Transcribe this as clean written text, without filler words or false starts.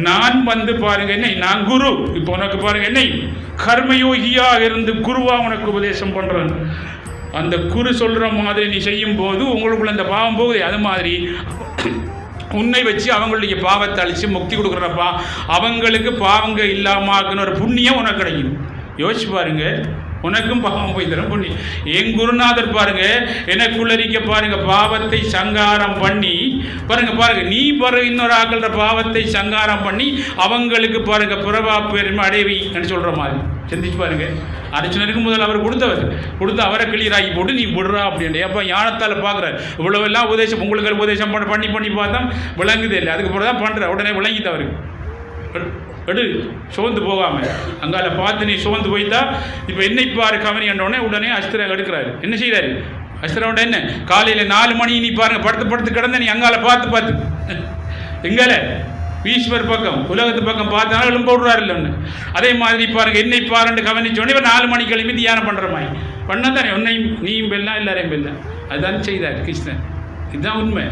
நான் வந்து பாருங்க என்னை, நான் குரு. இப்போ உனக்கு பாருங்க என்னை கர்மயோகியாக இருந்து குருவா உனக்கு உபதேசம் பண்றேன். அந்த குரு சொல்ற மாதிரி நீ செய்யும் போது உங்களுக்குள்ள அந்த பாவம் போகுது. அது மாதிரி உன்னை வச்சு அவங்களுடைய பாவத்தை அழிச்சு முக்தி கொடுக்குறப்பா, அவங்களுக்கு பாவங்க இல்லாமக்குன்னு ஒரு புண்ணியம் உனக்கு கிடைக்கும். யோசிச்சு பாருங்க, உனக்கும் பாவம் போய் தரும் புண்ணியம். என் குருநாதர் பாருங்க எனக்குள்ளரிக்க பாருங்க பாவத்தை சங்காரம் பண்ணி பாருங்க பாருங்க நீ பாருங்க இன்னொரு ஆக்கள பாவத்தை சங்காரம் பண்ணி அவங்களுக்கு பாருங்க புறவா பெருமை அடைவின்னு சொல்ற மாதிரி சிந்திச்சு பாருங்க. அர்ஜுனருக்கு முதல் அவர் கொடுத்து அவரை கிளியராகி போட்டு நீ விடுறா அப்படின்ட்டு அப்போ ஞானத்தால் பார்க்குறாரு. இவ்வளவு எல்லாம் உபதேசம் உங்களுக்கு உபதேசம் பண்ணி பார்த்தா விளங்குதே இல்லை. அதுக்கப்புறம் தான் பண்ணுற உடனே விளங்கிது அவருக்கு. எடு சோர்ந்து போகாமல் அங்கால பார்த்து நீ சோர்ந்து போய்த்தா இப்போ என்னை பாரு கவனி என்றோடனே உடனே அஸ்திரம் எடுக்கிறாரு. என்ன செய்கிறாரு அஸ்திரம்? என்ன காலையில் 4 மணி நீ பாருங்க படுத்து கிடந்த நீ அங்கால பார்த்து எங்கால ஈஸ்வர் பக்கம் உலகத்து பக்கம் பார்த்தாலும் எலும்ப விடுறாரு இல்லை ஒன்று. அதே மாதிரி பாருங்க என்னை பாருன்னு கவனிச்சோடனே இப்போ 4 மணி கிளம்பி தியானம் பண்ணுற மாதிரி பண்ண தானே உன்னையும் நீயும் பெல்லாம் எல்லாரையும் பெல்லாம் அதுதான் செய்தார் கிருஷ்ணன். இதுதான் உண்மை.